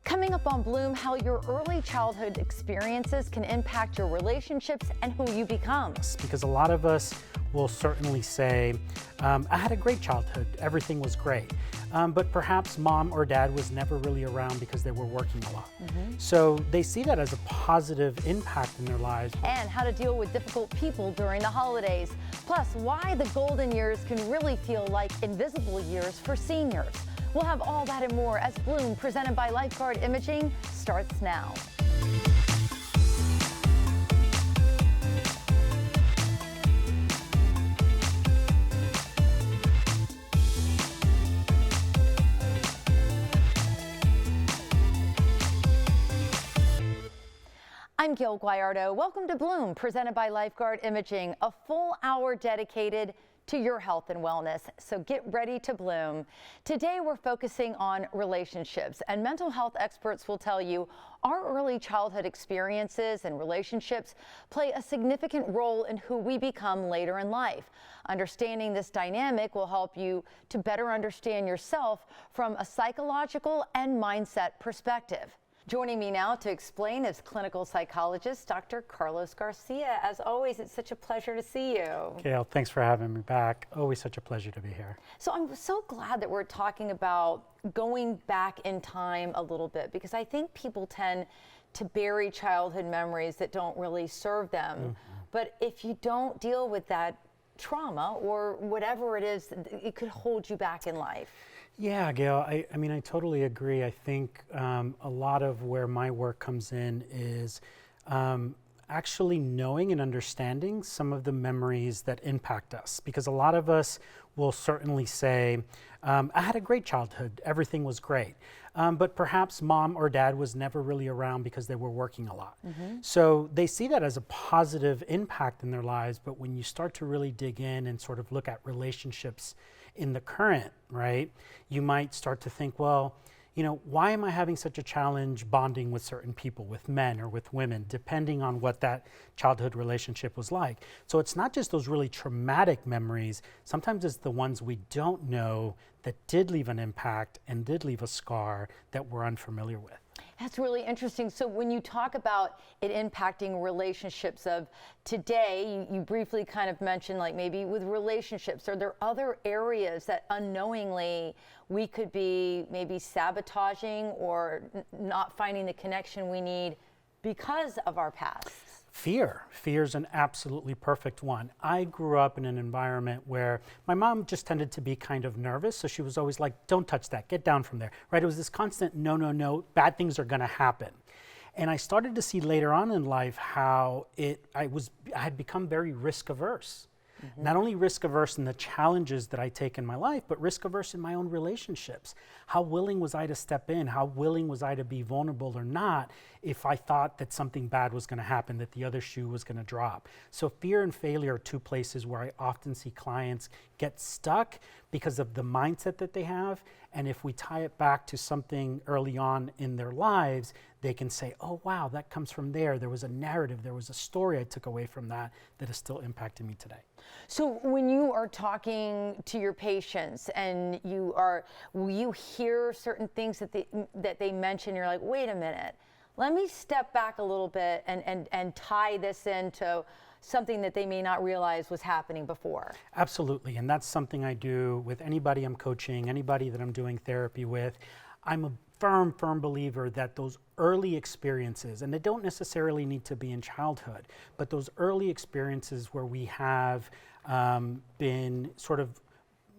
Coming up on Bloom, how your early childhood experiences can impact your relationships and who you become. Because a lot of us will certainly say, I had a great childhood, everything was great. But perhaps mom or dad was never really around because they were working a lot. So they see that as a positive impact in their lives. And how to deal with difficult people during the holidays. Plus, why the golden years can really feel like invisible years for seniors. We'll have all that and more as Bloom, presented by Lifeguard Imaging, starts now. I'm Gail Guayardo. Welcome to Bloom, presented by Lifeguard Imaging, a full hour dedicated to your health and wellness. So get ready to bloom. Today we're focusing on relationships, and mental health experts will tell you our early childhood experiences and relationships play a significant role in who we become later in life. Understanding this dynamic will help you to better understand yourself from a psychological and mindset perspective. Joining me now to explain is clinical psychologist Dr. Carlos Garcia. As always, it's such a pleasure to see you. Gail, thanks for having me back. Always such a pleasure to be here. So I'm so glad that we're talking about going back in time a little bit, because I think people tend to bury childhood memories that don't really serve them. But if you don't deal with that trauma or whatever it is, it could hold you back in life. Yeah, Gail, I mean, I totally agree. I think a lot of where my work comes in is actually knowing and understanding some of the memories that impact us. Because a lot of us will certainly say, I had a great childhood, everything was great. But perhaps mom or dad was never really around because they were working a lot. So they see that as a positive impact in their lives, but when you start to really dig in and sort of look at relationships in the current, right, you might start to think, well, you know, why am I having such a challenge bonding with certain people, with men or with women, depending on what that childhood relationship was like? So it's not just those really traumatic memories. Sometimes it's the ones we don't know that did leave an impact and did leave a scar that we're unfamiliar with. That's really interesting. So when you talk about it impacting relationships of today, you briefly kind of mentioned, like, maybe with relationships, are there other areas that unknowingly we could be maybe sabotaging or not finding the connection we need because of our past? Fear is an absolutely perfect one. I grew up in an environment where my mom just tended to be kind of nervous. So she was always like, don't touch that, get down from there, right? It was this constant, no, no, no, bad things are gonna happen. And I started to see later on in life how I had become very risk averse. Not only risk averse in the challenges that I take in my life, but risk averse in my own relationships. How willing was I to step in? How willing was I to be vulnerable or not if I thought that something bad was going to happen, that the other shoe was going to drop? So fear and failure are two places where I often see clients get stuck because of the mindset that they have. And if we tie it back to something early on in their lives, they can say, oh, wow, that comes from there. There was a narrative, there was a story I took away from that is still impacting me today. So when you are talking to your patients and will you hear certain things that they mention, you're like, wait a minute, let me step back a little bit and tie this into something that they may not realize was happening before? Absolutely, and that's something I do with anybody I'm coaching, anybody that I'm doing therapy with. I'm a firm believer that those early experiences, and they don't necessarily need to be in childhood, but those early experiences where we have been sort of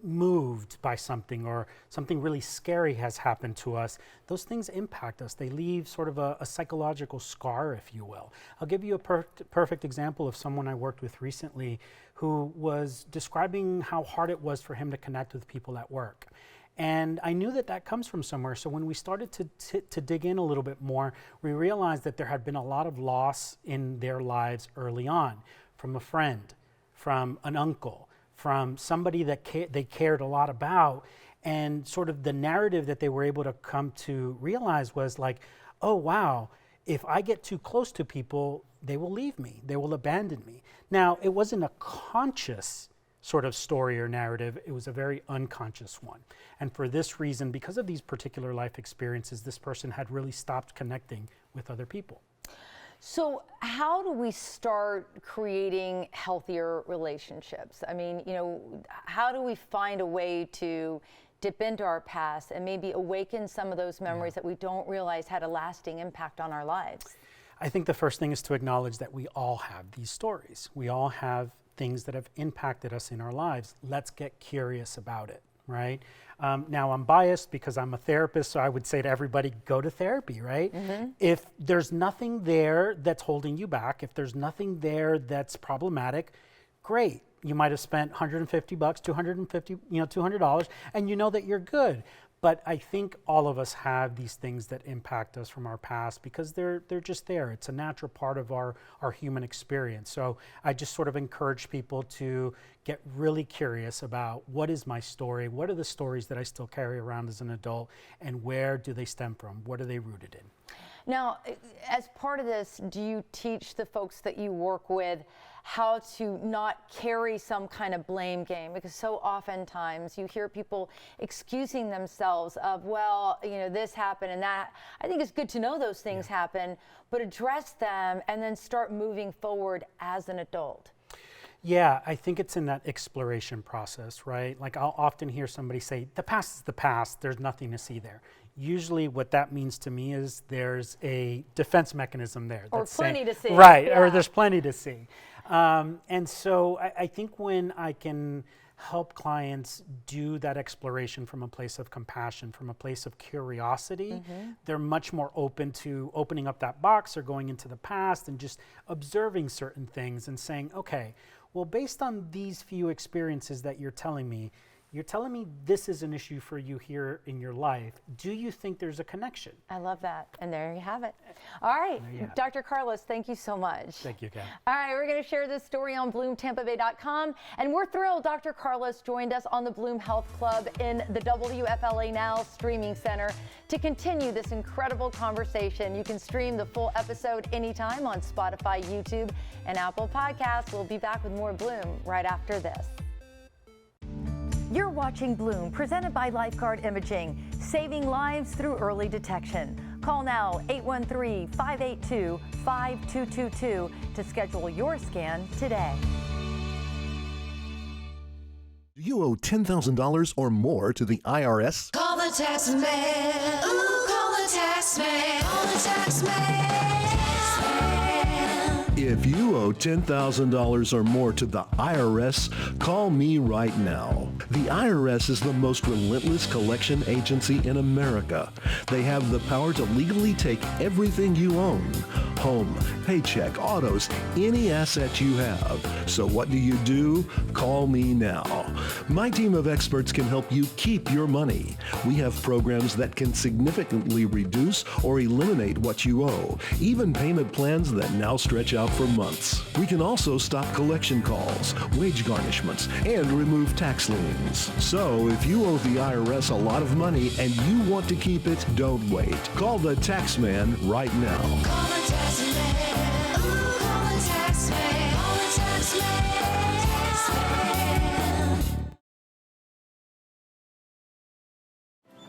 moved by something or something really scary has happened to us, those things impact us. They leave sort of a psychological scar, if you will. I'll give you a perfect example of someone I worked with recently who was describing how hard it was for him to connect with people at work. And I knew that that comes from somewhere. So when we started to dig in a little bit more, we realized that there had been a lot of loss in their lives early on, from a friend, from an uncle, from somebody that they cared a lot about. And sort of the narrative that they were able to come to realize was like, oh, wow, if I get too close to people, they will leave me, they will abandon me. Now, it wasn't a conscious sort of story or narrative. It was a very unconscious one. And for this reason, because of these particular life experiences, this person had really stopped connecting with other people. So how do we start creating healthier relationships? I mean, how do we find a way to dip into our past and maybe awaken some of those memories that we don't realize had a lasting impact on our lives? I think the first thing is to acknowledge that we all have these stories. We all have things that have impacted us in our lives. Let's get curious about it, right? Now, I'm biased because I'm a therapist, so I would say to everybody, go to therapy, right? If there's nothing there that's holding you back, if there's nothing there that's problematic, great. You might have spent $150, $200, and you know that you're good. But I think all of us have these things that impact us from our past because they're just there. It's a natural part of our human experience. So I just sort of encourage people to get really curious about what is my story, what are the stories that I still carry around as an adult, and where do they stem from? What are they rooted in? Now, as part of this, do you teach the folks that you work with how to not carry some kind of blame game? Because so oftentimes you hear people excusing themselves of, well, this happened and that. I think it's good to know those things happen, but address them and then start moving forward as an adult. Yeah, I think it's in that exploration process, right? Like I'll often hear somebody say, the past is the past, there's nothing to see there. Usually what that means to me is there's a defense mechanism there. Or plenty to see. Right, or there's plenty to see. And so I think when I can help clients do that exploration from a place of compassion, from a place of curiosity, they're much more open to opening up that box or going into the past and just observing certain things and saying, okay, well, based on these few experiences that you're telling me this is an issue for you here in your life. Do you think there's a connection? I love that. And there you have it. All right, Dr. Carlos, thank you so much. Thank you, Kat. All right, we're going to share this story on BloomTampaBay.com. And we're thrilled Dr. Carlos joined us on the Bloom Health Club in the WFLA Now Streaming Center to continue this incredible conversation. You can stream the full episode anytime on Spotify, YouTube, and Apple Podcasts. We'll be back with more Bloom right after this. You're watching Bloom, presented by Lifeguard Imaging, saving lives through early detection. Call now 813-582-5222 to schedule your scan today. Do you owe $10,000 or more to the IRS? Call the tax man. Ooh, call the tax man. Call the tax man. If you owe $10,000 or more to the IRS, call me right now. The IRS is the most relentless collection agency in America. They have the power to legally take everything you own. Home, paycheck, autos, any asset you have. So what do? Call me now. My team of experts can help you keep your money. We have programs that can significantly reduce or eliminate what you owe, even payment plans that now stretch out for months. We can also stop collection calls, wage garnishments, and remove tax liens. So if you owe the IRS a lot of money and you want to keep it, don't wait. Call the tax man right now. Call the tax man. Ooh, call the tax man. Call the tax man.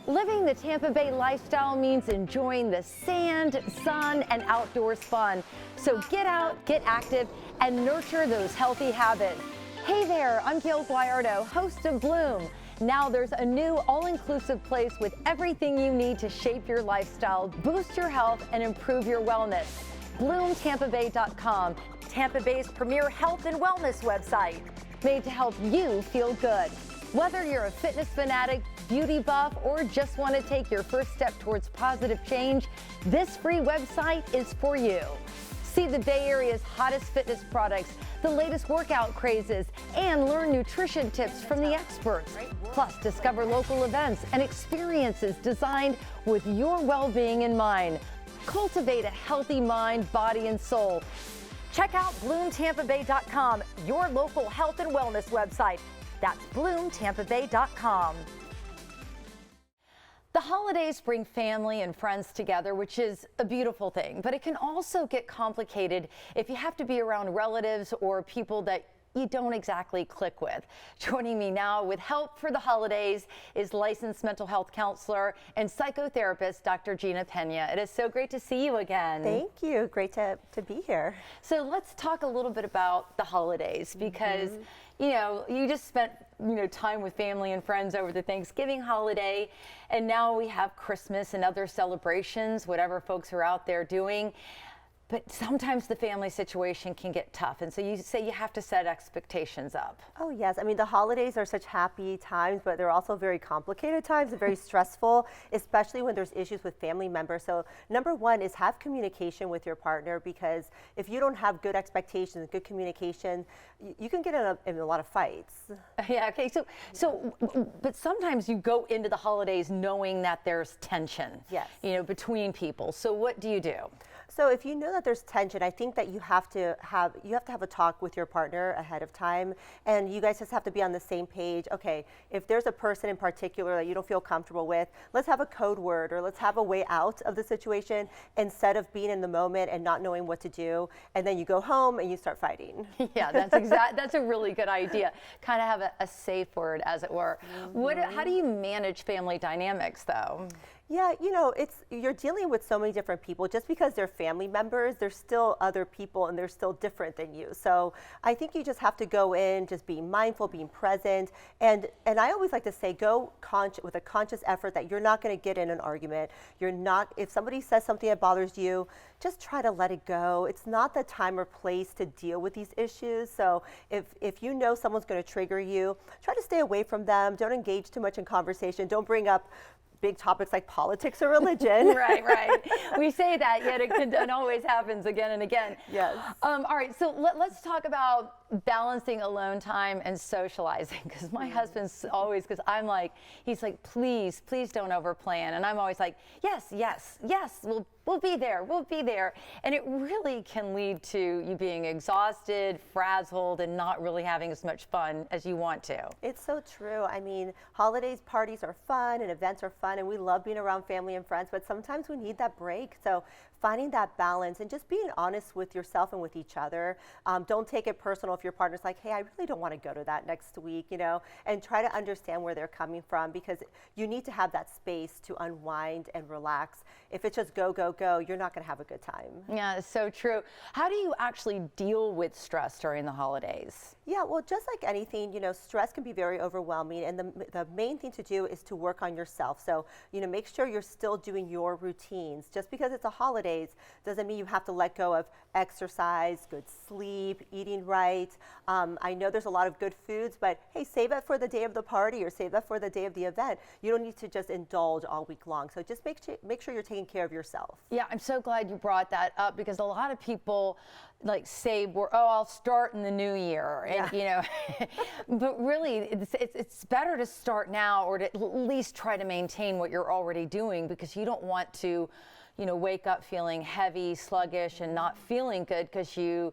Living the Tampa Bay lifestyle means enjoying the sand, sun, and outdoors fun. So get out, get active, and nurture those healthy habits. Hey there, I'm Gail Guayardo, host of Bloom. Now there's a new all-inclusive place with everything you need to shape your lifestyle, boost your health, and improve your wellness. BloomTampaBay.com, Tampa Bay's premier health and wellness website, made to help you feel good. Whether you're a fitness fanatic, beauty buff, or just want to take your first step towards positive change, this free website is for you. See the Bay Area's hottest fitness products, the latest workout crazes, and learn nutrition tips from the experts. Plus, discover local events and experiences designed with your well-being in mind. Cultivate a healthy mind, body, and soul. Check out BloomTampaBay.com, your local health and wellness website. That's BloomTampaBay.com. The holidays bring family and friends together, which is a beautiful thing, but it can also get complicated if you have to be around relatives or people that you don't exactly click with. Joining me now with help for the holidays is licensed mental health counselor and psychotherapist, Dr. Gina Pena. It is so great to see you again. Thank you. Great to be here. So let's talk a little bit about the holidays because, you know, you just spent, time with family and friends over the Thanksgiving holiday, and now we have Christmas and other celebrations, whatever folks are out there doing. But sometimes the family situation can get tough. And so you say you have to set expectations up. Oh, yes. I mean, the holidays are such happy times, but they're also very complicated times and very stressful, especially when there's issues with family members. So number one is have communication with your partner, because if you don't have good expectations, good communication, you can get in a lot of fights. Yeah, okay. But sometimes you go into the holidays knowing that there's tension, Yes. Between people. So what do you do? So if you know that there's tension, I think that you have to have a talk with your partner ahead of time, and you guys just have to be on the same page. Okay, if there's a person in particular that you don't feel comfortable with, let's have a code word, or let's have a way out of the situation instead of being in the moment and not knowing what to do, and then you go home and you start fighting. Yeah, that's a really good idea. Kind of have a safe word, as it were. How do you manage family dynamics, though? Yeah, you're dealing with so many different people. Just because they're family members, they're still other people and they're still different than you. So I think you just have to go in, just being mindful, being present. And I always like to say, go with a conscious effort that you're not going to get in an argument. If somebody says something that bothers you, just try to let it go. It's not the time or place to deal with these issues. So if you know someone's going to trigger you, try to stay away from them. Don't engage too much in conversation. Don't bring up big topics like politics or religion. Right. We say that, yet it always happens again and again. Yes. All right, so let's talk about balancing alone time and socializing, because my husband's always, he's like, please don't overplan. And I'm always like, yes, we'll be there. And it really can lead to you being exhausted, frazzled, and not really having as much fun as you want to. It's so true. I mean, holidays, parties are fun and events are fun, and we love being around family and friends, but sometimes we need that break. So finding that balance and just being honest with yourself and with each other. Don't take it personal if your partner's like, hey, I really don't want to go to that next week, and try to understand where they're coming from, because you need to have that space to unwind and relax. If it's just go, you're not going to have a good time. Yeah, it's so true. How do you actually deal with stress during the holidays? Yeah, well, just like anything, stress can be very overwhelming, and the main thing to do is to work on yourself. So, make sure you're still doing your routines. Just because it's a holidays doesn't mean you have to let go of exercise, good sleep, eating right. I know there's a lot of good foods, but hey, save it for the day of the party or save it for the day of the event. You don't need to just indulge all week long. So just make sure you're taking care of yourself. Yeah, I'm so glad you brought that up, because a lot of people say, I'll start in the new year. And, but really it's better to start now, or to at least try to maintain what you're already doing, because you don't want to wake up feeling heavy, sluggish, and not feeling good because you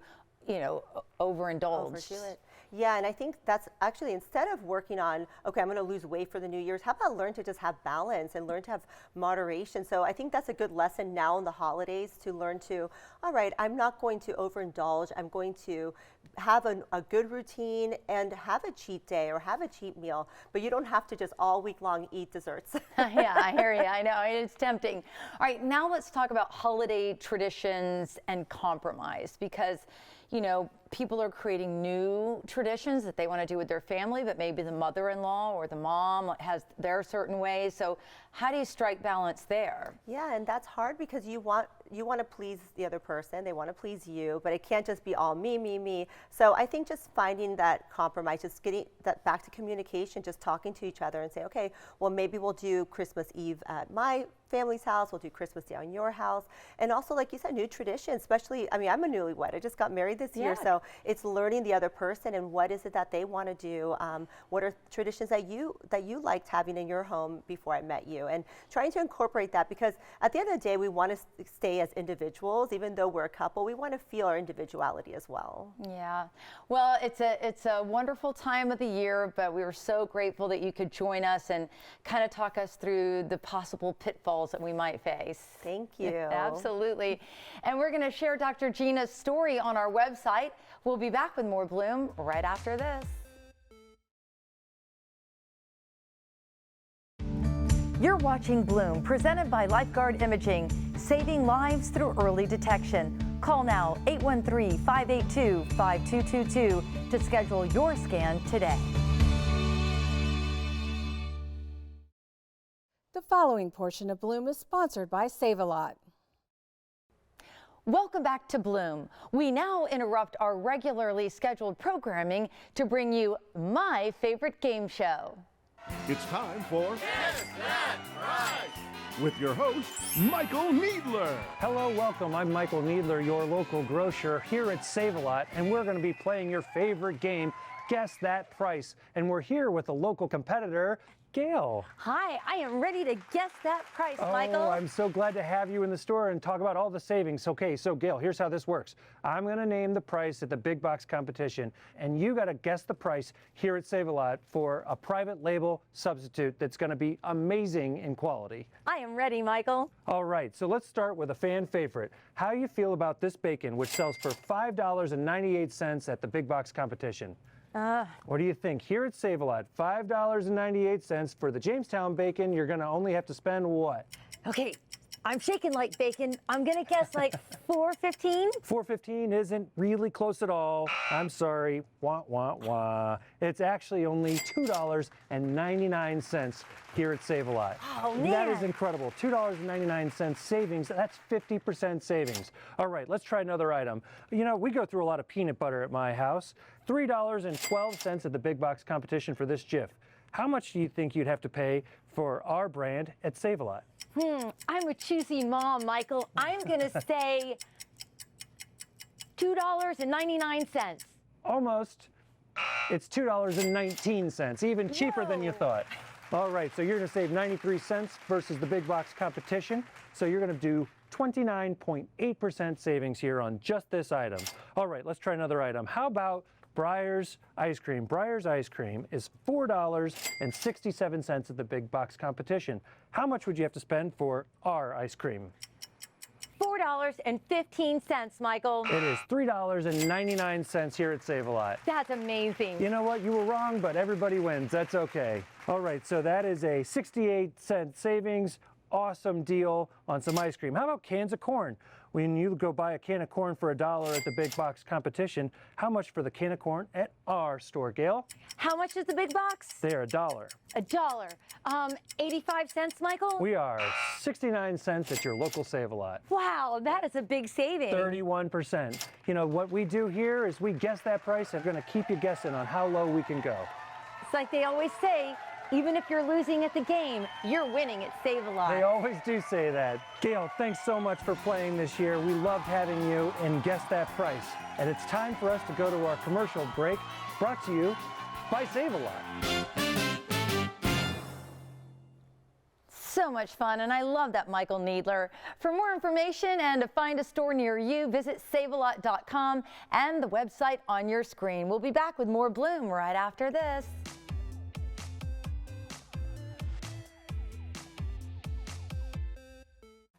overindulged. Overdo it. Yeah, and I think that's actually, instead of working on, okay, I'm going to lose weight for the New Year's, how about learn to just have balance and learn to have moderation? So I think that's a good lesson now in the holidays, to learn to, all right, I'm not going to overindulge. I'm going to have a good routine and have a cheat day or have a cheat meal, but you don't have to just all week long eat desserts. Yeah, I hear you. I know, it's tempting. All right, now let's talk about holiday traditions and compromise, because people are creating new traditions that they want to do with their family, but maybe the mother-in-law or the mom has their certain ways. So how do you strike balance there? Yeah, and that's hard, because you want to please the other person. They want to please you, but it can't just be all me. So I think just finding that compromise, just getting that back to communication, just talking to each other and say, okay, well, maybe we'll do Christmas Eve at my family's house, we'll do Christmas Day on your house. And also, like you said, new traditions, especially, I'm a newlywed. I just got married this year, so it's learning the other person and what is it that they want to do. What are traditions that you liked having in your home before I met you, and trying to incorporate that, because at the end of the day, we want to stay as individuals. Even though we're a couple, we want to feel our individuality as well. Yeah, well, it's a wonderful time of the year, but we were so grateful that you could join us and kind of talk us through the possible pitfalls calls that we might face. Thank you. Absolutely. And we're going to share Dr. Gina's story on our website. We'll be back with more Bloom right after this. You're watching Bloom, presented by Lifeguard Imaging, saving lives through early detection. Call now 813-582-5222 to schedule your scan today. The following portion of Bloom is sponsored by Save-A-Lot. Welcome back to Bloom. We now interrupt our regularly scheduled programming to bring you my favorite game show. It's time for Guess That Price with your host, Michael Needler. Hello, welcome. I'm Michael Needler, your local grocer here at Save-A-Lot, and we're going to be playing your favorite game, Guess That Price. And we're here with a local competitor, Gail. Hi, I am ready to guess that price, Michael. Oh, I'm so glad to have you in the store and talk about all the savings. Okay, so Gail, here's how this works. I'm going to name the price at the big box competition, and you got to guess the price here at Save-A-Lot for a private label substitute that's going to be amazing in quality. I am ready, Michael. All right, so let's start with a fan favorite. How you feel about this bacon, which sells for $5.98 at the big box competition? What do you think? Here at Save-A-Lot, $5.98 for the Jamestown bacon. You're going to only have to spend what? Okay, I'm shaking like bacon. I'm going to guess like $4.15. $4.15 isn't really close at all. I'm sorry. Wah, wah, wah. It's actually only $2.99 here at Save-A-Lot. Oh, man. That is incredible. $2.99 savings. That's 50% savings. All right, let's try another item. You know, we go through a lot of peanut butter at my house. $3.12 at the big box competition for this Jif. How much do you think you'd have to pay for our brand at Save-A-Lot? I'm a choosy mom, Michael. I'm going to say $2.99. Almost. It's $2.19, even cheaper than you thought. All right, so you're going to save 93 cents versus the big box competition. So you're going to do 29.8% savings here on just this item. All right, let's try another item. How about Breyers ice cream? Breyers ice cream is $4.67 at the big box competition. How much would you have to spend for our ice cream? $4.15, Michael. It is $3.99 here at Save-A-Lot. That's amazing. You know what? You were wrong, but everybody wins. That's okay. All right, so that is a 68-cent savings. Awesome deal on some ice cream. How about cans of corn? When you go buy a can of corn for $1 at the big box competition, how much for the can of corn at our store, Gail? How much is the big box? They're $1. $1. 85 cents, Michael? We are 69 cents at your local Save-A-Lot. Wow, that is a big saving. 31%. You know, what we do here is we guess that price and we're going to keep you guessing on how low we can go. It's like they always say, even if you're losing at the game, you're winning at Save-A-Lot. They always do say that. Gail, thanks so much for playing this year. We loved having you and Guess That Price. And it's time for us to go to our commercial break, brought to you by Save-A-Lot. So much fun, and I love that, Michael Needler. For more information and to find a store near you, visit savealot.com and the website on your screen. We'll be back with more Bloom right after this.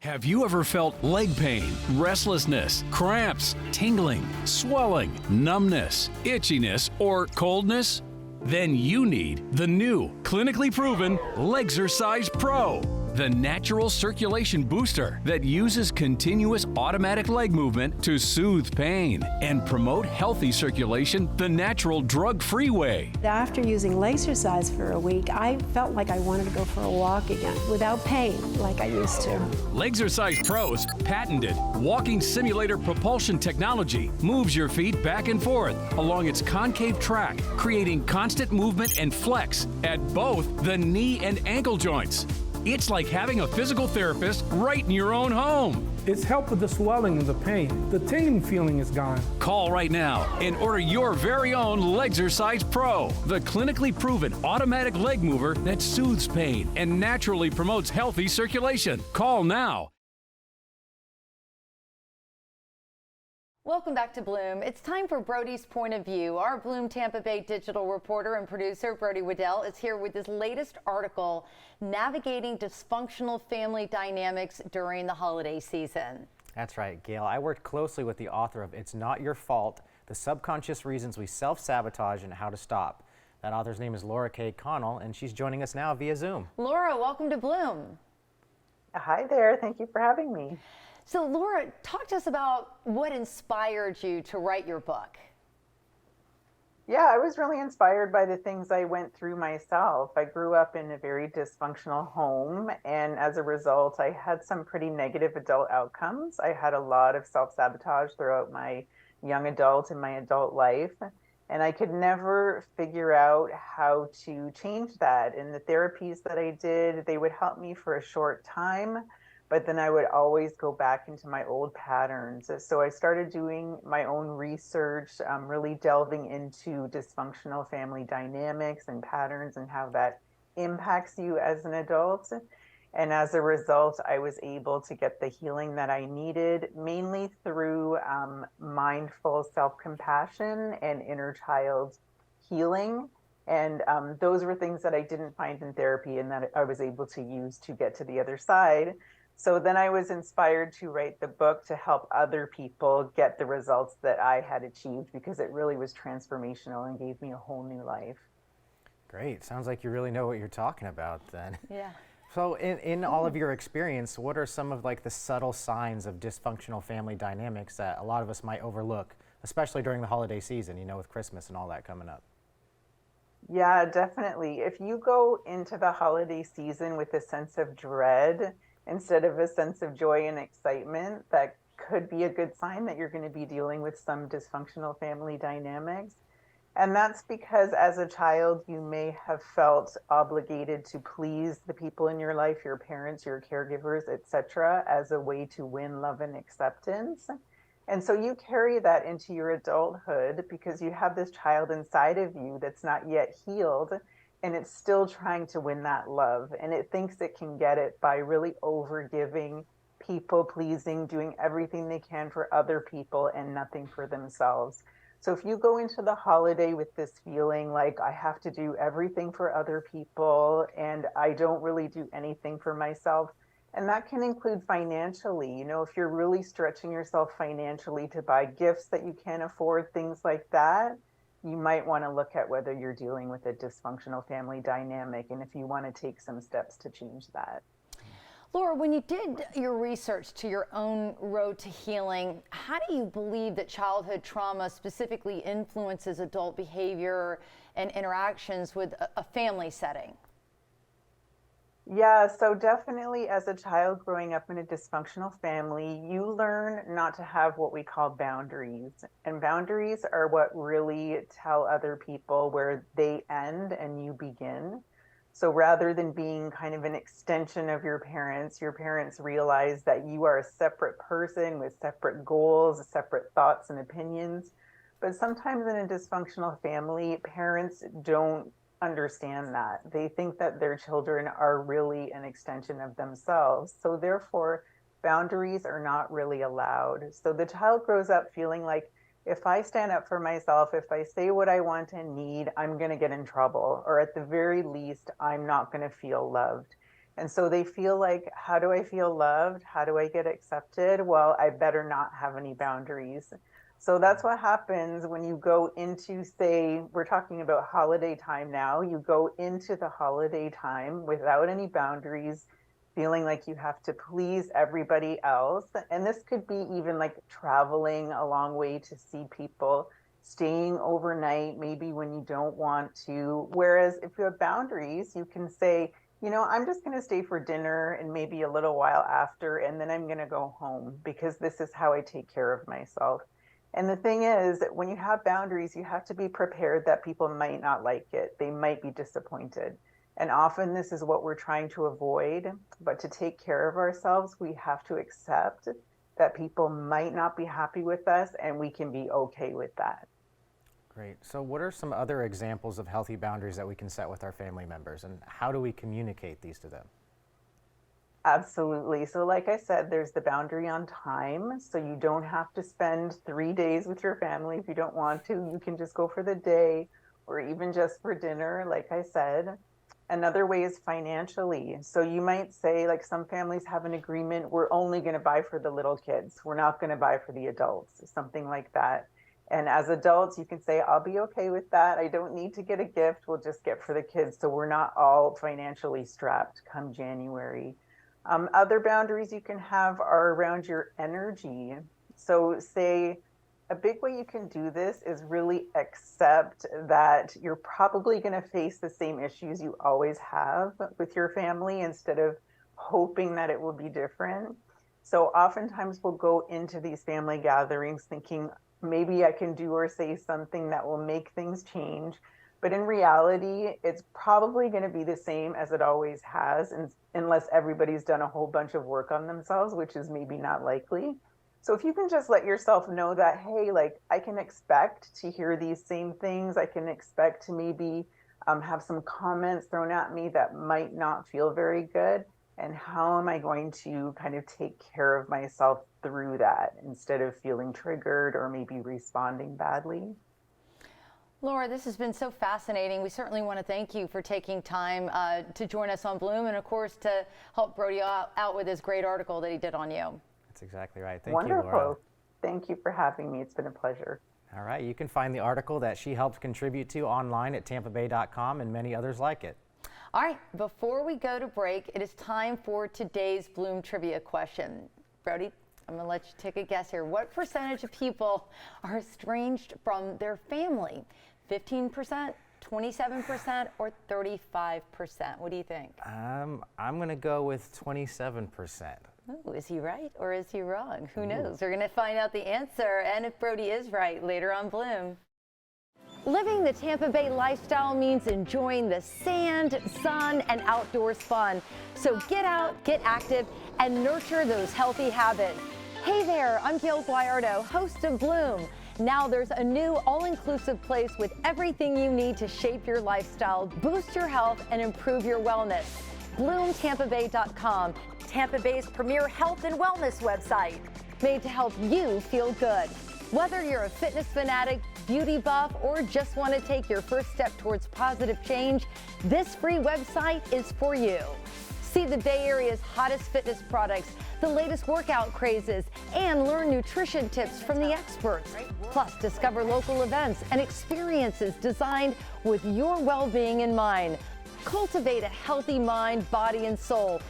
Have you ever felt leg pain, restlessness, cramps, tingling, swelling, numbness, itchiness, or coldness? Then you need the new, clinically proven Legzercise Pro, the natural circulation booster that uses continuous automatic leg movement to soothe pain and promote healthy circulation the natural drug-free way. After using Legzercise for a week, I felt like I wanted to go for a walk again without pain like I used to. Legzercise Pro's patented walking simulator propulsion technology moves your feet back and forth along its concave track, creating constant movement and flex at both the knee and ankle joints. It's like having a physical therapist right in your own home. It's helped with the swelling and the pain. The tingling feeling is gone. Call right now and order your very own Legzercise Pro, the clinically proven automatic leg mover that soothes pain and naturally promotes healthy circulation. Call now. Welcome back to Bloom. It's time for Brody's Point of View. Our Bloom Tampa Bay digital reporter and producer, Brody Waddell, is here with his latest article, Navigating Dysfunctional Family Dynamics During the Holiday Season. That's right, Gail. I worked closely with the author of It's Not Your Fault, The Subconscious Reasons We Self-Sabotage and How to Stop. That author's name is Laura K. Connell, and she's joining us now via Zoom. Laura, welcome to Bloom. Hi there. Thank you for having me. So Laura, talk to us about what inspired you to write your book. Yeah, I was really inspired by the things I went through myself. I grew up in a very dysfunctional home, and as a result, I had some pretty negative adult outcomes. I had a lot of self-sabotage throughout my young adult and my adult life, and I could never figure out how to change that. And the therapies that I did, they would help me for a short time, but then I would always go back into my old patterns. So I started doing my own research, really delving into dysfunctional family dynamics and patterns and how that impacts you as an adult. And as a result, I was able to get the healing that I needed, mainly through mindful self-compassion and inner child healing. And those were things that I didn't find in therapy and that I was able to use to get to the other side. So then I was inspired to write the book to help other people get the results that I had achieved, because it really was transformational and gave me a whole new life. Great. Sounds like you really know what you're talking about then. Yeah. So in all of your experience, what are some of like the subtle signs of dysfunctional family dynamics that a lot of us might overlook, especially during the holiday season, you know, with Christmas and all that coming up? Yeah, definitely. If you go into the holiday season with a sense of dread instead of a sense of joy and excitement, that could be a good sign that you're going to be dealing with some dysfunctional family dynamics. And that's because as a child, you may have felt obligated to please the people in your life, your parents, your caregivers, etc., as a way to win love and acceptance. And so you carry that into your adulthood because you have this child inside of you that's not yet healed, and it's still trying to win that love. And it thinks it can get it by really overgiving, people pleasing, doing everything they can for other people and nothing for themselves. So if you go into the holiday with this feeling like I have to do everything for other people and I don't really do anything for myself, and that can include financially, you know, if you're really stretching yourself financially to buy gifts that you can't afford, things like that, you might want to look at whether you're dealing with a dysfunctional family dynamic and if you want to take some steps to change that. Laura, when you did your research to your own road to healing, how do you believe that childhood trauma specifically influences adult behavior and interactions with a family setting? Yeah, so definitely as a child growing up in a dysfunctional family, you learn not to have what we call boundaries. And boundaries are what really tell other people where they end and you begin. So rather than being kind of an extension of your parents realize that you are a separate person with separate goals, separate thoughts and opinions. But sometimes in a dysfunctional family, parents don't understand that. They think that their children are really an extension of themselves. So therefore, boundaries are not really allowed. So the child grows up feeling like, if I stand up for myself, if I say what I want and need, I'm going to get in trouble. Or at the very least, I'm not going to feel loved. And so they feel like, how do I feel loved? How do I get accepted? Well, I better not have any boundaries. So that's what happens when you go into, say, we're talking about holiday time now, you go into the holiday time without any boundaries, feeling like you have to please everybody else. And this could be even like traveling a long way to see people, staying overnight, maybe when you don't want to. Whereas if you have boundaries, you can say, you know, I'm just going to stay for dinner and maybe a little while after, and then I'm going to go home because this is how I take care of myself. And the thing is that when you have boundaries, you have to be prepared that people might not like it. They might be disappointed. And often this is what we're trying to avoid. But to take care of ourselves, we have to accept that people might not be happy with us, and we can be okay with that. Great. So what are some other examples of healthy boundaries that we can set with our family members, and how do we communicate these to them? Absolutely. So like I said, there's the boundary on time. So you don't have to spend 3 days with your family if you don't want to. You can just go for the day or even just for dinner, like I said. Another way is financially. So you might say, like, some families have an agreement, we're only going to buy for the little kids. We're not going to buy for the adults, something like that. And as adults, you can say, I'll be okay with that. I don't need to get a gift. We'll just get for the kids. So we're not all financially strapped come January. Other boundaries you can have are around your energy. So say a big way you can do this is really accept that you're probably going to face the same issues you always have with your family instead of hoping that it will be different. So oftentimes we'll go into these family gatherings thinking maybe I can do or say something that will make things change. But in reality, it's probably going to be the same as it always has, unless everybody's done a whole bunch of work on themselves, which is maybe not likely. So if you can just let yourself know that, hey, like, I can expect to hear these same things. I can expect to maybe have some comments thrown at me that might not feel very good. And how am I going to kind of take care of myself through that instead of feeling triggered or maybe responding badly? Laura, this has been so fascinating. We certainly want to thank you for taking time to join us on Bloom and, of course, to help Brody out with his great article that he did on you. That's exactly right. Thank Wonderful. you, Laura. Thank you for having me. It's been a pleasure. All right. You can find the article that she helped contribute to online at tampabay.com and many others like it. All right. Before we go to break, it is time for today's Bloom trivia question. Brody, I'm going to let you take a guess here. What percentage of people are estranged from their family? 15%, 27%, or 35%? What do you think? I'm going to go with 27%. Oh, is he right or is he wrong? Who knows? We're going to find out the answer and if Brody is right later on Bloom. Living the Tampa Bay lifestyle means enjoying the sand, sun, and outdoors fun. So get out, get active, and nurture those healthy habits. Hey there, I'm Gail Guayardo, host of Bloom. Now there's a new all-inclusive place with everything you need to shape your lifestyle, boost your health, and improve your wellness. BloomTampaBay.com, Tampa Bay's premier health and wellness website, made to help you feel good. Whether you're a fitness fanatic, beauty buff, or just want to take your first step towards positive change, this free website is for you. See the Bay Area's hottest fitness products, the latest workout crazes, and learn nutrition tips from the experts. Plus, discover local events and experiences designed with your well-being in mind. Cultivate a healthy mind, body, and soul.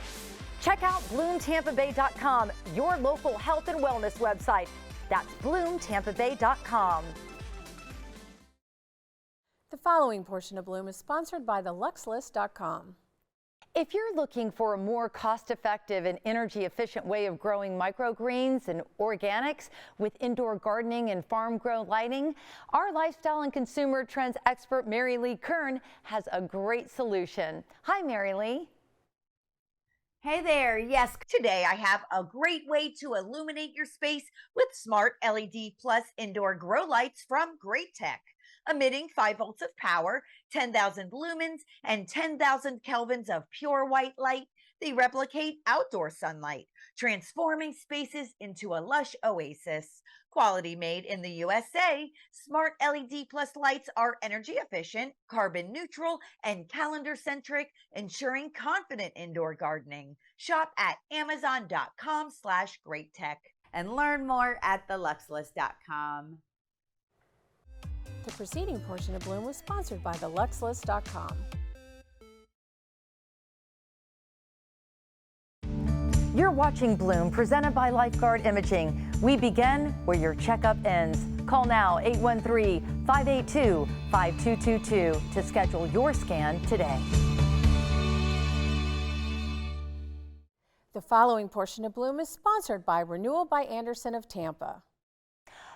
Check out BloomTampaBay.com, your local health and wellness website. That's BloomTampaBay.com. The following portion of Bloom is sponsored by TheLuxList.com. If you're looking for a more cost-effective and energy-efficient way of growing microgreens and organics with indoor gardening and farm-grown lighting, our lifestyle and consumer trends expert Mary Lee Kern has a great solution. Hi, Mary Lee. Hey there. Yes, today I have a great way to illuminate your space with smart LED plus indoor grow lights from Great Tech. Emitting 5 volts of power, 10,000 lumens, and 10,000 kelvins of pure white light, they replicate outdoor sunlight, transforming spaces into a lush oasis. Quality made in the USA, smart LED plus lights are energy efficient, carbon neutral, and calendar centric, ensuring confident indoor gardening. Shop at Amazon.com/GreatTech and learn more at TheLuxList.com. The preceding portion of Bloom was sponsored by TheLuxList.com. You're watching Bloom, presented by Lifeguard Imaging. We begin where your checkup ends. Call now 813-582-5222 to schedule your scan today. The following portion of Bloom is sponsored by Renewal by Andersen of Tampa.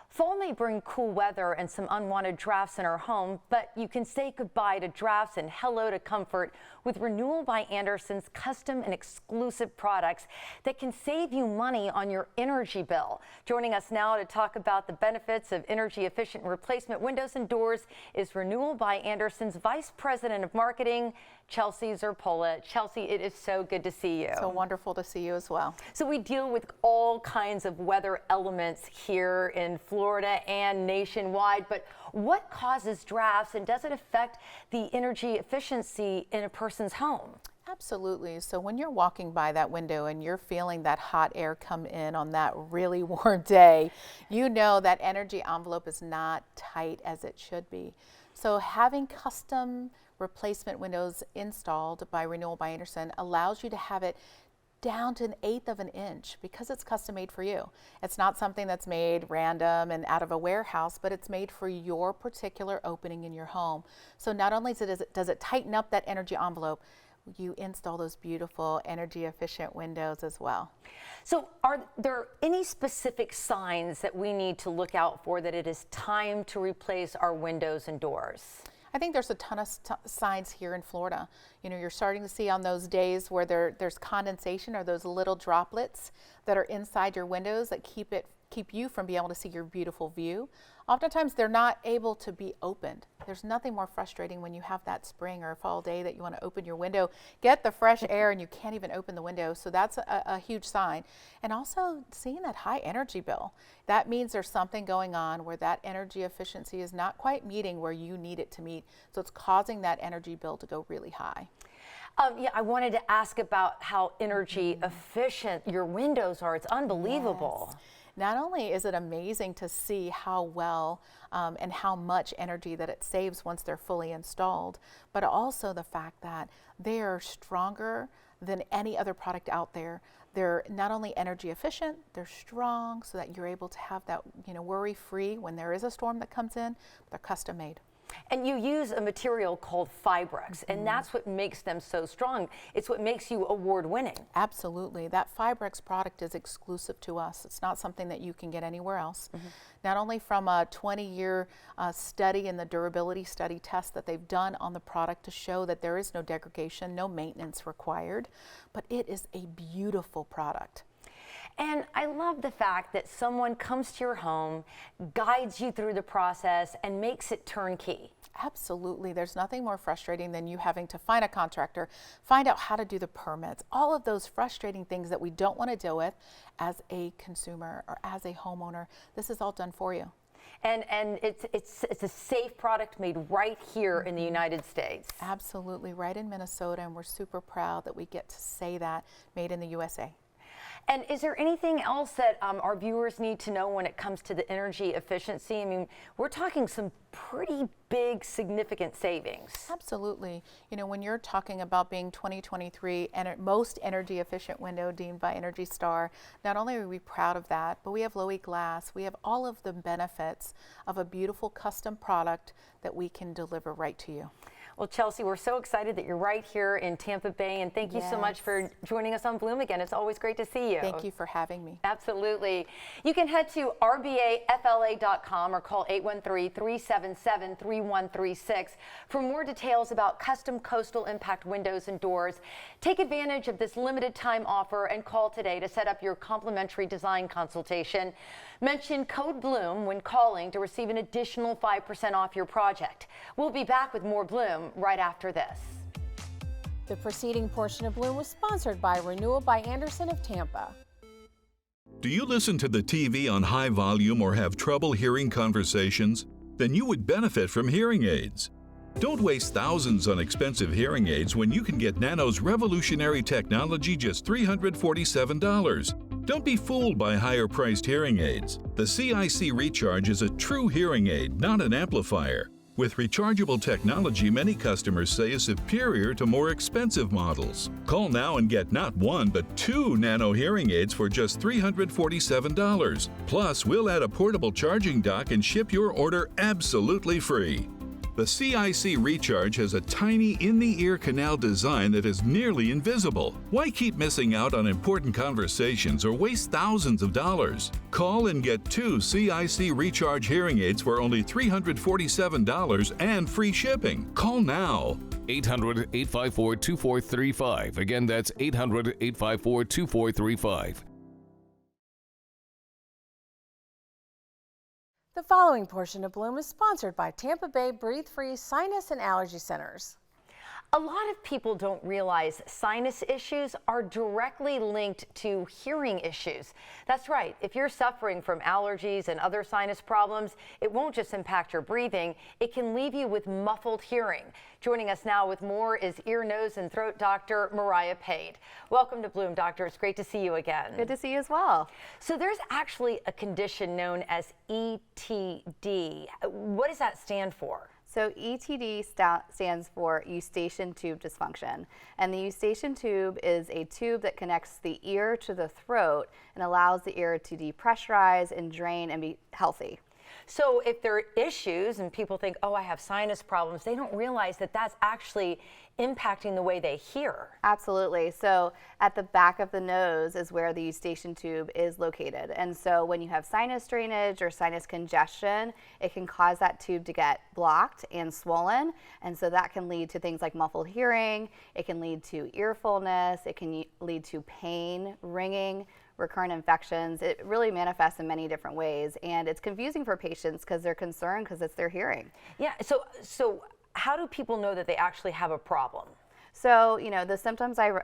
Fall may bring cool weather and some unwanted drafts in our home, but you can say goodbye to drafts and hello to comfort with Renewal by Andersen's custom and exclusive products that can save you money on your energy bill. Joining us now to talk about the benefits of energy efficient replacement windows and doors is Renewal by Andersen's Vice President of Marketing, Chelsea Zerpola. Chelsea, it is so good to see you. So wonderful to see you as well. So we deal with all kinds of weather elements here in Florida and nationwide, but what causes drafts and does it affect the energy efficiency in a person's home? Absolutely. So when you're walking by that window and you're feeling that hot air come in on that really warm day, you know that energy envelope is not tight as it should be. So having custom replacement windows installed by Renewal by Andersen allows you to have it down to 1/8 of an inch because it's custom made for you. It's not something that's made random and out of a warehouse, but it's made for your particular opening in your home. So not only does it tighten up that energy envelope, you install those beautiful energy efficient windows as well. So are there any specific signs that we need to look out for that it is time to replace our windows and doors? I think there's a ton of signs here in Florida. You know, you're starting to see on those days where there's condensation or those little droplets that are inside your windows that keep you from being able to see your beautiful view. Oftentimes they're not able to be opened. There's nothing more frustrating when you have that spring or fall day that you want to open your window, get the fresh air, and you can't even open the window. So that's a huge sign. And also seeing that high energy bill. That means there's something going on where that energy efficiency is not quite meeting where you need it to meet. So it's causing that energy bill to go really high. Yeah, I wanted to ask about how energy efficient your windows are. It's unbelievable. Yes. Not only is it amazing to see how well and how much energy that it saves once they're fully installed, but also the fact that they are stronger than any other product out there. They're not only energy efficient, they're strong so that you're able to have that, worry-free when there is a storm that comes in. They're custom made. And you use a material called Fibrex, and that's what makes them so strong. It's what makes you award-winning. Absolutely. That Fibrex product is exclusive to us. It's not something that you can get anywhere else. Not only from a 20-year study and the durability study test that they've done on the product to show that there is no degradation, no maintenance required, but it is a beautiful product. And I love the fact that someone comes to your home, guides you through the process, and makes it turnkey. Absolutely. There's nothing more frustrating than you having to find a contractor, find out how to do the permits, all of those frustrating things that we don't want to deal with as a consumer or as a homeowner. This is all done for you. And it's a safe product made right here in the United States. Absolutely. Right in Minnesota, and we're super proud that we get to say that, made in the USA. And is there anything else that our viewers need to know when it comes to the energy efficiency? I mean, we're talking some pretty big, significant savings. Absolutely. When you're talking about being 2023 and most energy efficient window deemed by Energy Star, not only are we proud of that, but we have Low E glass. We have all of the benefits of a beautiful custom product that we can deliver right to you. Well, Chelsea, we're so excited that you're right here in Tampa Bay, and thank you so much for joining us on Bloom again. It's always great to see you. Thank you for having me. Absolutely. You can head to rbafla.com or call 813-377-3136 for more details about custom coastal impact windows and doors. Take advantage of this limited time offer and call today to set up your complimentary design consultation. Mention code BLOOM when calling to receive an additional 5% off your project. We'll be back with more Bloom right after this. The preceding portion of Bloom was sponsored by Renewal by Andersen of Tampa. Do you listen to the TV on high volume or have trouble hearing conversations? Then you would benefit from hearing aids. Don't waste thousands on expensive hearing aids when you can get Nano's revolutionary technology just $347. Don't be fooled by higher-priced hearing aids. The CIC Recharge is a true hearing aid, not an amplifier. With rechargeable technology, many customers say is superior to more expensive models. Call now and get not one, but 2 Nano hearing aids for just $347. Plus, we'll add a portable charging dock and ship your order absolutely free. The CIC Recharge has a tiny in-the-ear canal design that is nearly invisible. Why keep missing out on important conversations or waste thousands of dollars? Call and get 2 CIC Recharge hearing aids for only $347 and free shipping. Call now. 800-854-2435. Again, that's 800-854-2435. The following portion of Bloom is sponsored by Tampa Bay Breathe Free Sinus and Allergy Centers. A lot of people don't realize sinus issues are directly linked to hearing issues. That's right. If you're suffering from allergies and other sinus problems, it won't just impact your breathing, it can leave you with muffled hearing. Joining us now with more is ear, nose, and throat doctor Mariah Pate. Welcome to Bloom, doctor. It's great to see you again. Good to see you as well. So there's actually a condition known as ETD. What does that stand for? So ETD stands for eustachian tube dysfunction. And the eustachian tube is a tube that connects the ear to the throat and allows the ear to depressurize and drain and be healthy. So if there are issues and people think, oh, I have sinus problems, they don't realize that that's actually impacting the way they hear. Absolutely. So at the back of the nose is where the eustachian tube is located. And so when you have sinus drainage or sinus congestion, it can cause that tube to get blocked and swollen. And so that can lead to things like muffled hearing. It can lead to ear fullness. It can lead to pain, ringing, recurrent infections. It really manifests in many different ways, and it's confusing for patients because they're concerned because it's their hearing. Yeah, so how do people know that they actually have a problem? So, you know, the symptoms I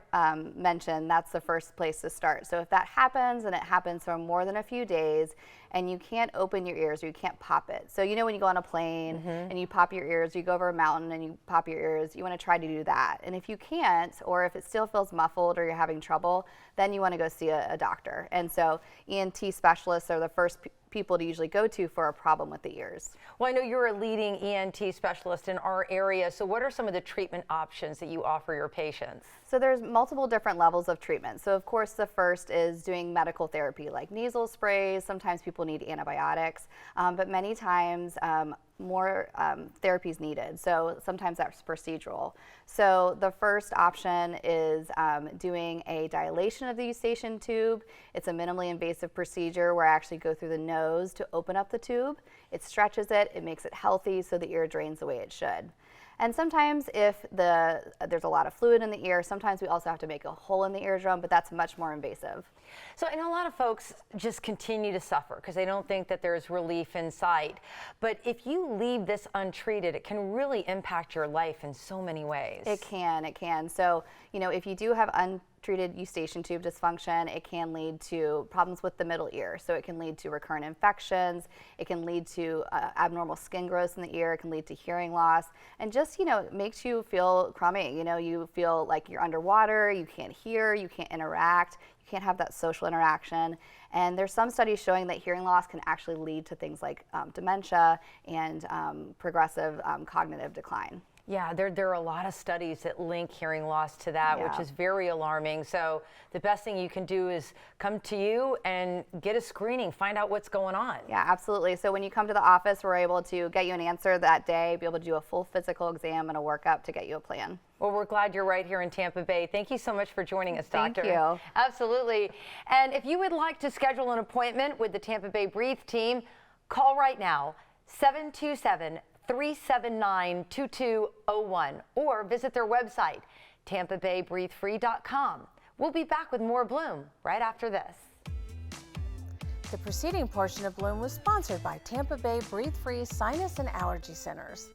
mentioned, that's the first place to start. So if that happens and it happens for more than a few days and you can't open your ears or you can't pop it. So, you know, when you go on a plane and you pop your ears, you go over a mountain and you pop your ears, you want to try to do that. And if you can't, or if it still feels muffled or you're having trouble, then you want to go see a doctor. And so ENT specialists are the first people to usually go to for a problem with the ears. Well, I know you're a leading ENT specialist in our area, so what are some of the treatment options that you offer your patients? So there's multiple different levels of treatment. So of course the first is doing medical therapy like nasal sprays. Sometimes people need antibiotics, but many times more therapy is needed. So sometimes that's procedural. So the first option is doing a dilation of the eustachian tube. It's a minimally invasive procedure where I actually go through the nose to open up the tube. It stretches it, it makes it healthy so the ear drains the way it should. And sometimes if there's a lot of fluid in the ear, sometimes we also have to make a hole in the eardrum, but that's much more invasive. So I know a lot of folks just continue to suffer because they don't think that there's relief in sight. But if you leave this untreated, it can really impact your life in so many ways. It can. So, you know, if you do have untreated eustachian tube dysfunction, it can lead to problems with the middle ear. So it can lead to recurrent infections. It can lead to abnormal skin growth in the ear. It can lead to hearing loss. And just, you know, it makes you feel crummy. You know, you feel like you're underwater, you can't hear, you can't interact, you can't have that social interaction. And there's some studies showing that hearing loss can actually lead to things like dementia and progressive cognitive decline. Yeah, there are a lot of studies that link hearing loss to that, which is very alarming. So the best thing you can do is come to you and get a screening, find out what's going on. Yeah, absolutely. So when you come to the office, we're able to get you an answer that day, be able to do a full physical exam and a workup to get you a plan. Well, we're glad you're right here in Tampa Bay. Thank you so much for joining us, Doctor. Thank you. Absolutely. And if you would like to schedule an appointment with the Tampa Bay Breathe team, call right now, 727-379-2201, or visit their website, tampabaybreathefree.com. We'll be back with more Bloom right after this. The preceding portion of Bloom was sponsored by Tampa Bay Breathe Free Sinus and Allergy Centers.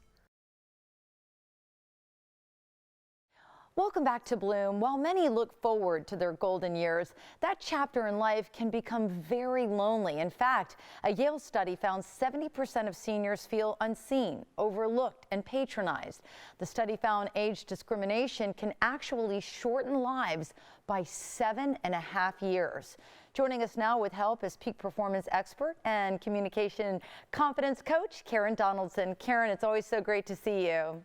Welcome back to Bloom. While many look forward to their golden years, that chapter in life can become very lonely. In fact, a Yale study found 70% of seniors feel unseen, overlooked, and patronized. The study found age discrimination can actually shorten lives by 7.5 years. Joining us now with help is peak performance expert and communication confidence coach, Karen Donaldson. Karen, it's always so great to see you.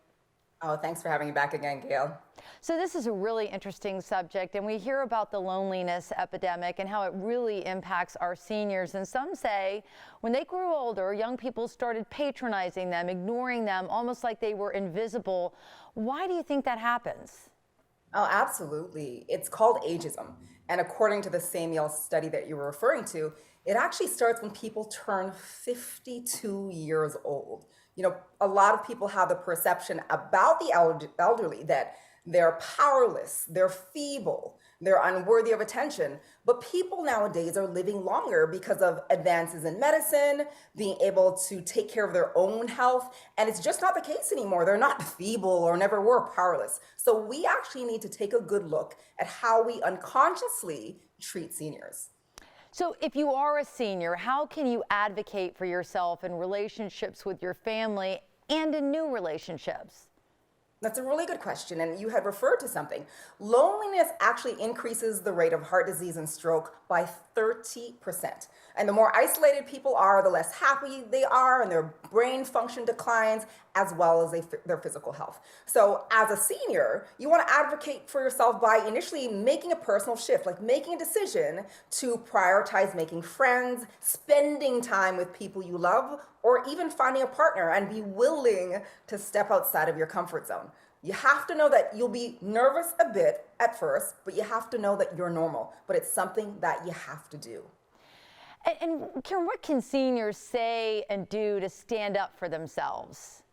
Oh, thanks for having me back again, Gail. So this is a really interesting subject, and we hear about the loneliness epidemic and how it really impacts our seniors. And some say when they grew older, young people started patronizing them, ignoring them, almost like they were invisible. Why do you think that happens? Oh, absolutely. It's called ageism. And according to the same Yale study that you were referring to, it actually starts when people turn 52 years old. You know, a lot of people have the perception about the elderly that they're powerless, they're feeble, They're unworthy of attention. But people nowadays are living longer because of advances in medicine, being able to take care of their own health. And it's just not the case anymore. They're not feeble or never were powerless. So we actually need to take a good look at how we unconsciously treat seniors. So if you are a senior, how can you advocate for yourself in relationships with your family and in new relationships? That's a really good question, and you had referred to something. Loneliness actually increases the rate of heart disease and stroke by 30%. And the more isolated people are, the less happy they are, and their brain function declines, as well as their physical health. So as a senior, you want to advocate for yourself by initially making a personal shift, like making a decision to prioritize making friends, spending time with people you love, or even finding a partner, and be willing to step outside of your comfort zone. You have to know that you'll be nervous a bit at first, but you have to know that you're normal, but it's something that you have to do. And Karen, what can seniors say and do to stand up for themselves?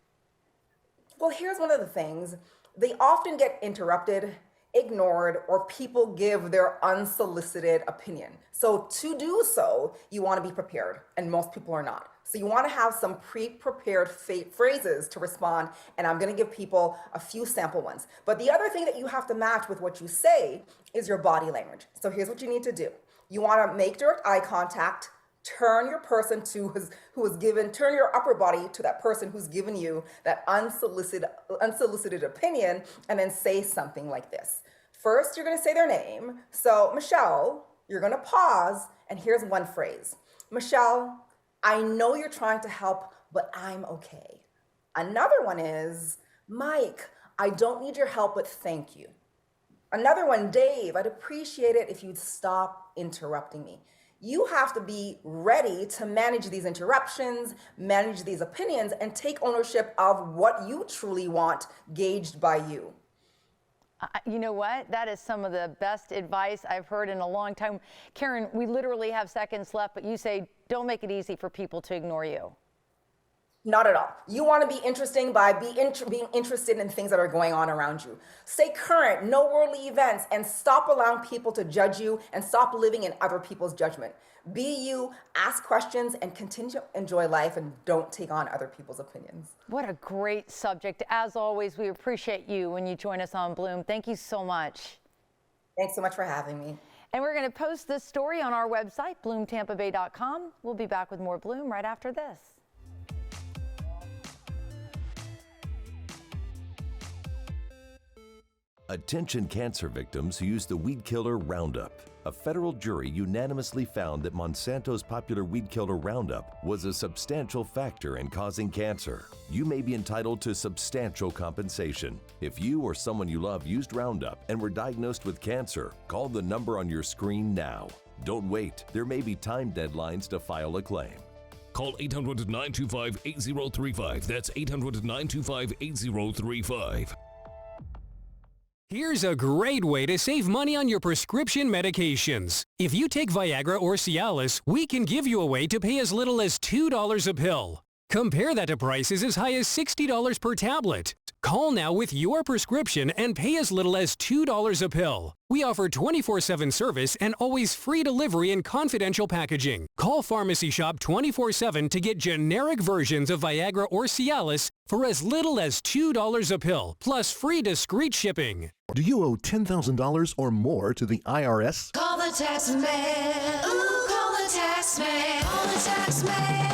Well, here's one of the things. They often get interrupted, ignored, or people give their unsolicited opinion. So to do so, you want to be prepared, and most people are not. So you want to have some pre-prepared phrases to respond, and I'm going to give people a few sample ones. But the other thing that you have to match with what you say is your body language. So here's what you need to do. You want to make direct eye contact, turn your person turn your upper body to that person who's given you that unsolicited opinion, and then say something like this. First, you're going to say their name. So Michelle, you're going to pause, and here's one phrase. Michelle, I know you're trying to help, but I'm okay. Another one is, Mike, I don't need your help, but thank you. Another one, Dave, I'd appreciate it if you'd stop interrupting me. You have to be ready to manage these interruptions, manage these opinions, and take ownership of what you truly want, gauged by you. You know what? That is some of the best advice I've heard in a long time. Karen, we literally have seconds left, but you say don't make it easy for people to ignore you. Not at all. You want to be interesting by being interested in things that are going on around you. Stay current, know worldly events, and stop allowing people to judge you, and stop living in other people's judgment. Be you, ask questions, and continue to enjoy life, and don't take on other people's opinions. What a great subject. As always, we appreciate you when you join us on Bloom. Thank you so much. Thanks so much for having me. And we're going to post this story on our website, bloomtampabay.com. We'll be back with more Bloom right after this. Attention cancer victims who use the weed killer Roundup. A federal jury unanimously found that Monsanto's popular weed killer Roundup was a substantial factor in causing cancer. You may be entitled to substantial compensation. If you or someone you love used Roundup and were diagnosed with cancer, call the number on your screen now. Don't wait. There may be time deadlines to file a claim. Call 800-925-8035. That's 800-925-8035. Here's a great way to save money on your prescription medications. If you take Viagra or Cialis, we can give you a way to pay as little as $2 a pill. Compare that to prices as high as $60 per tablet. Call now with your prescription and pay as little as $2 a pill. We offer 24/7 service and always free delivery and confidential packaging. Call Pharmacy Shop 24/7 to get generic versions of Viagra or Cialis for as little as $2 a pill, plus free discreet shipping. Do you owe $10,000 or more to the IRS? Call the tax man. Ooh, call the tax man. Call the tax man.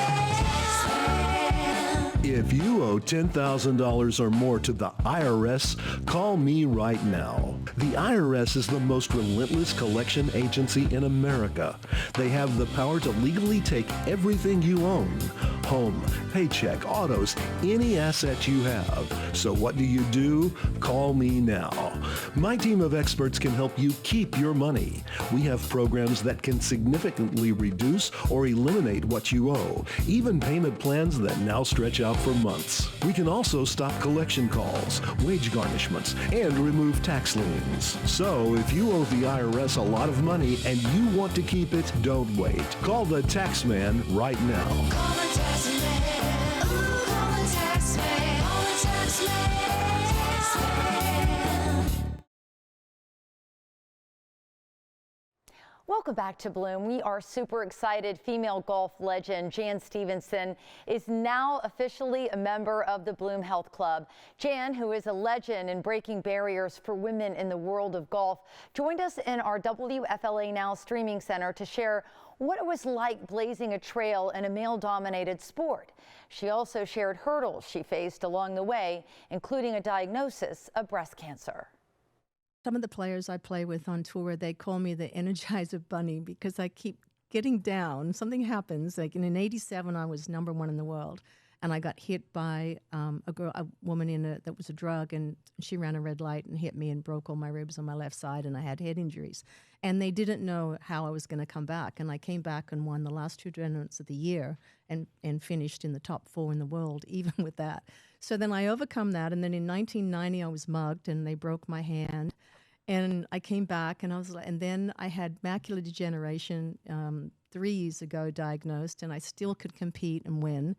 If you owe $10,000 or more to the IRS, call me right now. The IRS is the most relentless collection agency in America. They have the power to legally take everything you own. Home, paycheck, autos, any asset you have. So what do? Call me now. My team of experts can help you keep your money. We have programs that can significantly reduce or eliminate what you owe, even payment plans that now stretch out for months. We can also stop collection calls, wage garnishments, and remove tax liens. So if you owe the IRS a lot of money and you want to keep it, don't wait. Call the tax man right now. Call the tax man. Ooh, call the tax man. Call the tax man. Welcome back to Bloom. We are super excited. Female golf legend Jan Stephenson is now officially a member of the Bloom Health Club. Jan, who is a legend in breaking barriers for women in the world of golf, joined us in our WFLA Now streaming center to share what it was like blazing a trail in a male-dominated sport. She also shared hurdles she faced along the way, including a diagnosis of breast cancer. Some of the players I play with on tour, they call me the Energizer Bunny because I keep getting down. Something happens. Like in '87, I was #1 in the world, and I got hit by a woman that was a drug, and she ran a red light and hit me and broke all my ribs on my left side, and I had head injuries. And they didn't know how I was going to come back, and I came back and won the last 2 tournaments of the year and finished in the top 4 in the world, even with that. So then I overcome that, and then in 1990 I was mugged, and they broke my hand. And I came back, and and then I had macular degeneration 3 years ago diagnosed, and I still could compete and win.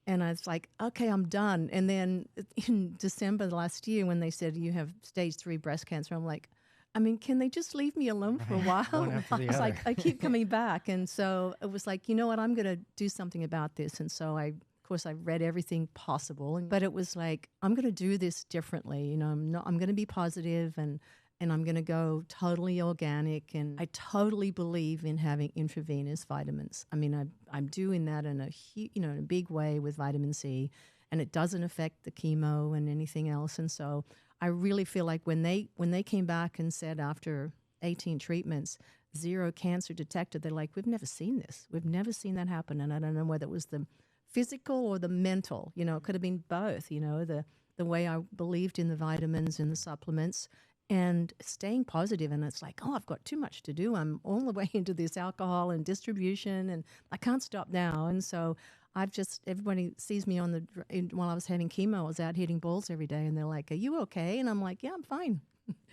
And I was like, okay, I'm done. And then in December last year, when they said you have stage 3 breast cancer, I'm like, I mean, can they just leave me alone for a while? One after the I was other. like, I keep coming back. And so it was like, you know what, I'm going to do something about this. And so of course, I read everything possible, but it was like, I'm going to do this differently. You know, I'm going to be positive, and I'm going to go totally organic, and I totally believe in having intravenous vitamins. I mean, I'm doing that in in a big way with vitamin C, and it doesn't affect the chemo and anything else. And so I really feel like when they came back and said after 18 treatments, 0 cancer detected, they're like, we've never seen this. We've never seen that happen. And I don't know whether it was the physical or the mental. You know, it could have been both. You know, the way I believed in the vitamins and the supplements, and staying positive. And it's like, oh, I've got too much to do. I'm all the way into this alcohol and distribution, and I can't stop now. And so everybody sees me while I was having chemo, I was out hitting balls every day, and they're like, are you okay? And I'm like, yeah, I'm fine.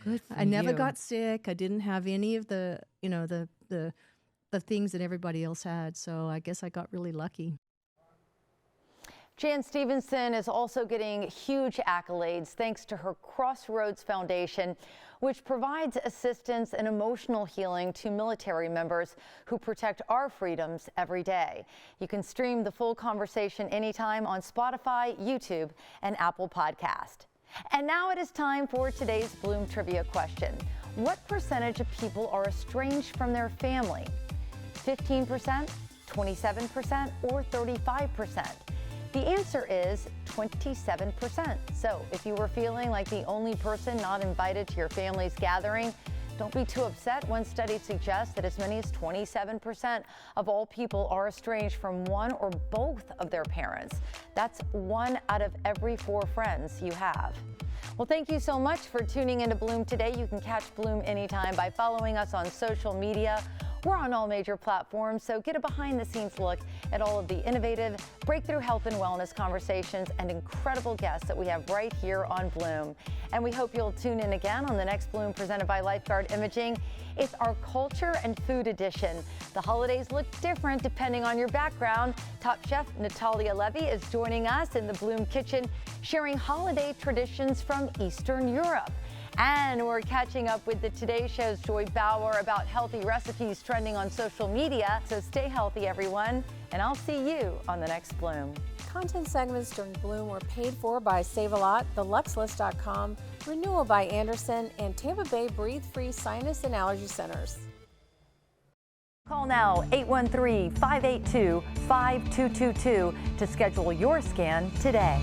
Good for I never you. got sick. I didn't have any of the things that everybody else had. So I guess I got really lucky. Jan Stephenson is also getting huge accolades thanks to her Crossroads Foundation, which provides assistance and emotional healing to military members who protect our freedoms every day. You can stream the full conversation anytime on Spotify, YouTube, and Apple Podcast. And now it is time for today's Bloom Trivia question. What percentage of people are estranged from their family? 15%, 27%, or 35%? The answer is 27%. So if you were feeling like the only person not invited to your family's gathering, don't be too upset. One study suggests that as many as 27% of all people are estranged from one or both of their parents. That's 1 out of every 4 friends you have. Well, thank you so much for tuning into Bloom today. You can catch Bloom anytime by following us on social media. We're on all major platforms, so get a behind-the-scenes look at all of the innovative, breakthrough health and wellness conversations and incredible guests that we have right here on Bloom. And we hope you'll tune in again on the next Bloom presented by Lifeguard Imaging. It's our culture and food edition. The holidays look different depending on your background. Top chef Natalia Levy is joining us in the Bloom kitchen, sharing holiday traditions from Eastern Europe. And we're catching up with the Today Show's Joy Bauer about healthy recipes trending on social media. So stay healthy, everyone, and I'll see you on the next Bloom. Content segments during Bloom were paid for by Save a Lot, TheLuxList.com, Renewal by Anderson, and Tampa Bay Breathe Free Sinus and Allergy Centers. Call now 813-582-5222 to schedule your scan today.